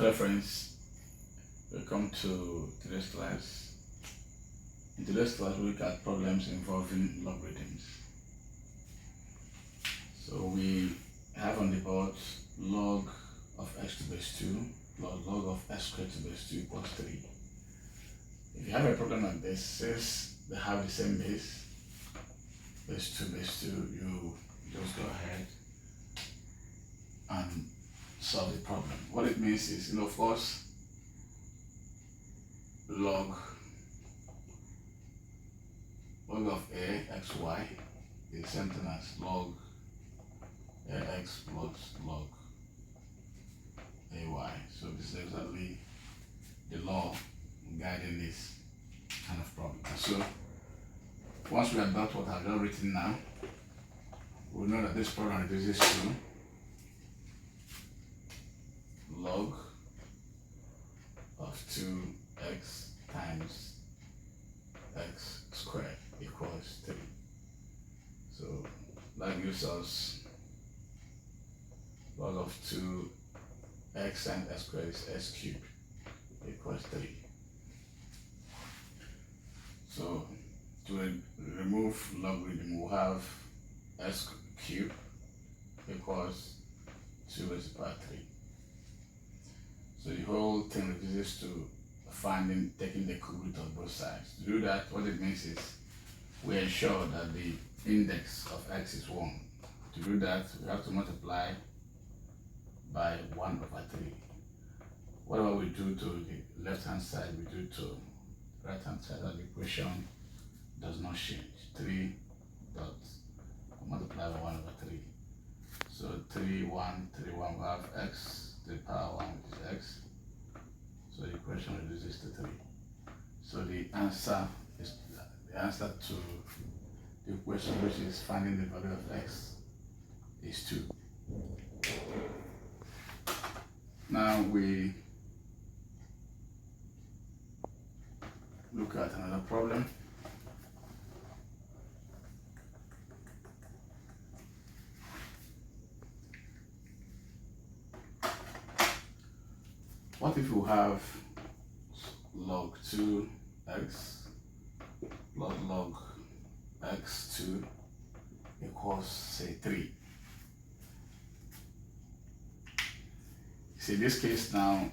Hello friends, welcome to today's class. In today's class we look at problems involving logarithms. So we have on the board log of x to the base 2 plus log of x squared to the base 2 equals 3. If you have a problem like this, since they have the same base 2, you just go ahead and solve the problem. What it means is, of course, log of a xy is the same thing as log ax plus log ay. So this is exactly the law guiding this kind of problem. So once we adopt what I've just written now, we know that this problem reduces to log of 2x times x squared equals 3. So that gives us log of 2x times x squared is x cubed equals 3. So to remove logarithm, we'll have x cubed equals 2 raised to the power 3. So the whole thing reduces to taking the cube root of both sides. To do that, what it means is we ensure that the index of x is 1. To do that, we have to multiply by 1 over 3. Whatever we do to the left hand side, we do to the right hand side, that the equation does not change. 3 dots multiply by 1 over 3. So 3, 1, 3, 1, we have x to the power 1, which is x. So the equation reduces to 3. So the answer to the equation, which is finding the value of x, is 2. Now we look at another problem. What if we have log 2x plus log x2 equals, say, 3? See, in this case now,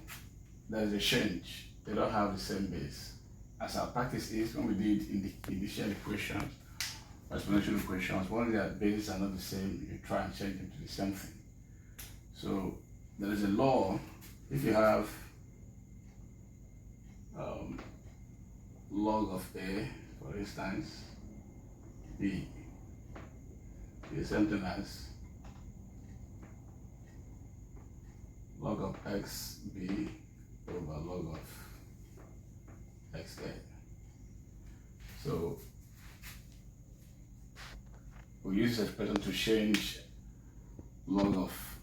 there's a change. They don't have the same base. As our practice is, when we did in the initial equations, exponential equations, when their bases are not the same, you try and change them to the same thing. So there is a law. If you have log of a, for instance, b is something as log of x b over log of x a. So we use this expression to change log of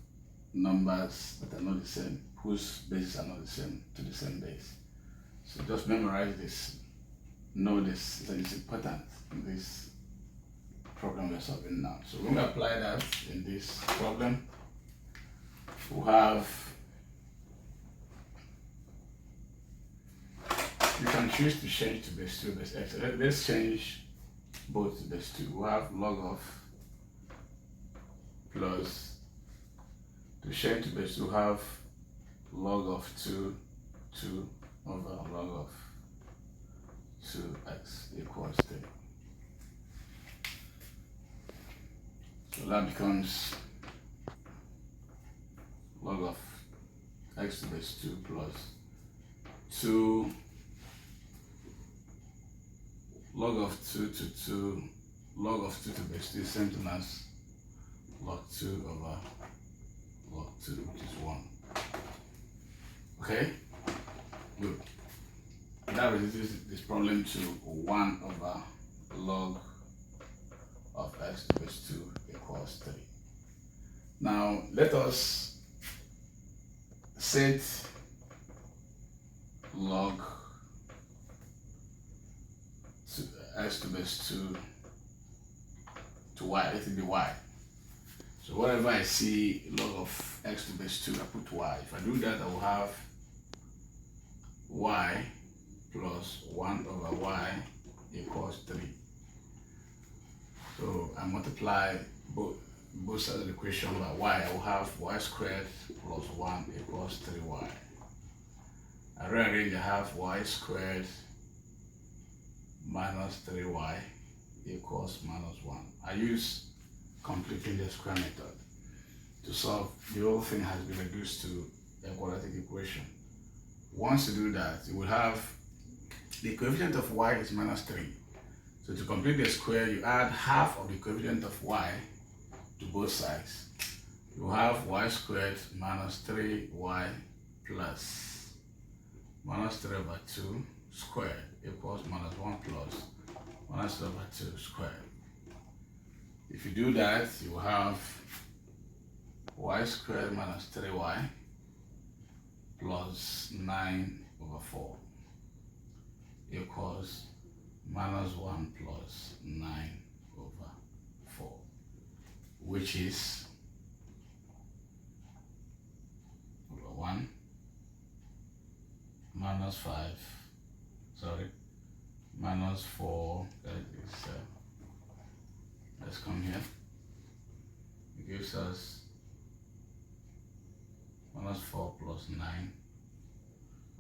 numbers that are not the same, whose bases are not the same, to the same base. So just memorize this, know this, it's important in this problem we're solving now. So when we apply that in this problem, we have, you can choose to change to base 2, base x. So let's change both to base 2. We have log of plus, to change to base 2, have log of 2 over log of 2x equals 3. So that becomes log of x to the base 2 plus 2 log of 2 to 2 log of 2 to the base 2 is same thing as log 2 over log 2, which is 1. Okay, good. That reduces this problem to 1 over log of x to the base 2 equals 3. Now let us set log x to the base 2 to y, let it be y. So wherever I see log of x to the base 2, I put y. If I do that, I will have y plus 1 over y equals 3. So I multiply both sides of the equation by y. I will have y squared plus 1 equals 3y. I rearrange, I have y squared minus 3y equals minus 1. I use completing the square method to solve. The whole thing has been reduced to a quadratic equation. Once you do that, you will have the coefficient of y is minus 3. So to complete the square, you add half of the coefficient of y to both sides. You have y squared minus 3y plus minus 3 over 2 squared equals minus 1 plus minus 3 over 2 squared. If you do that, you will have y squared minus 3y plus 9 over 4 equals minus 1 plus 9 over 4, which is over 1 minus 5, minus 4, let's come here, it gives us minus 4 plus 9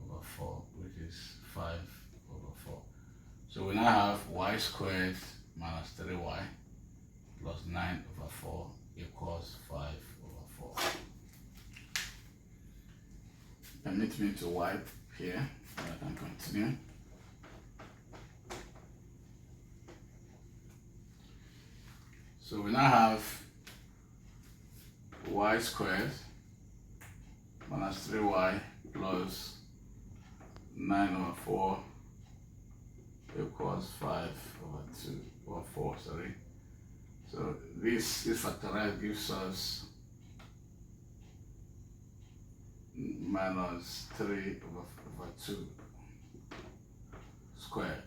over 4, which is 5 over 4. So we now have y squared minus 3y plus 9 over 4 equals 5 over 4. Permit me to wipe here, and I can continue. So we now have y squared minus 3y plus 9 over 4 equals 5 over 4, sorry. So this factorize gives us minus 3 over 2 squared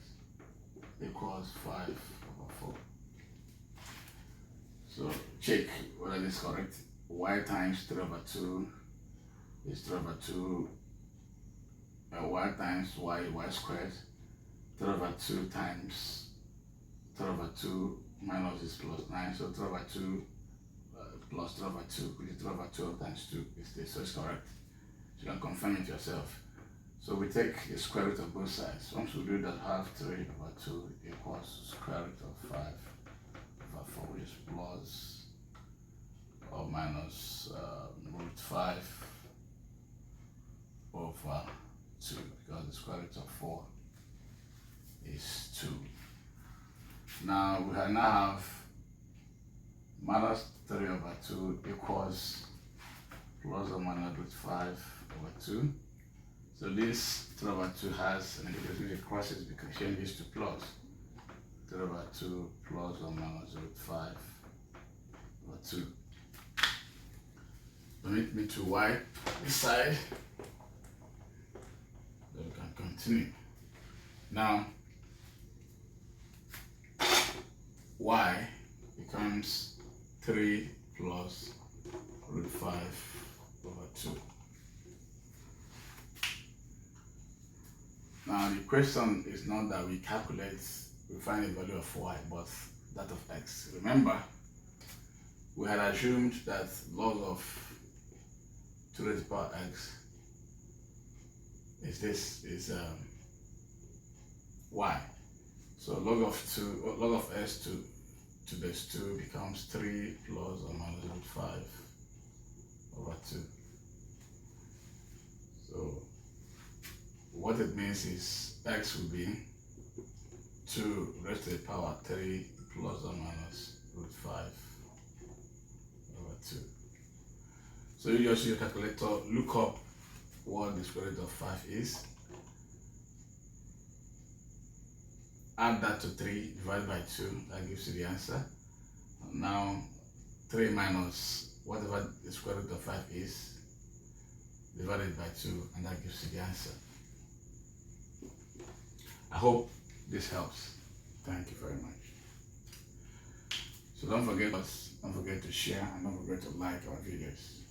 equals 5 over 4. So check whether this is correct. Y times 3 over 2 is 3 over 2, y times y squared. 3 over 2 times 3 over 2 minus is plus 9, so 3 over 2 plus 3 over 2, which is 3 over 12 times 2 is this, so it's correct. So you can confirm it yourself. So we take the square root of both sides. Once we do that, have 3 over 2 equals square root of 5 over 4, which is plus or minus root 5 over 2, because the square root of 4 is 2. Now we now have minus 3 over 2 equals plus or minus root 5 over 2. So this 3 over 2 has an indicator which crosses because change this to plus. 3 over 2 plus or minus root 5 over 2. Permit me to wipe this side, then we can continue. Now y becomes 3 plus root 5 over 2. Now the question is not that we find the value of y, but that of x. Remember, we had assumed that log of 2 to the power x is y. So log of s to base 2 becomes 3 plus or minus root 5 over 2. So what it means is x will be 2 raised to the power 3 plus or minus root 5 over 2. So you just use your calculator, look up what the square root of 5 is, add that to 3 divided by 2, that gives you the answer. Now 3 minus whatever the square root of 5 is divided by 2, and that gives you the answer. I hope this helps. Thank you very much. So don't forget to share and don't forget to like our videos.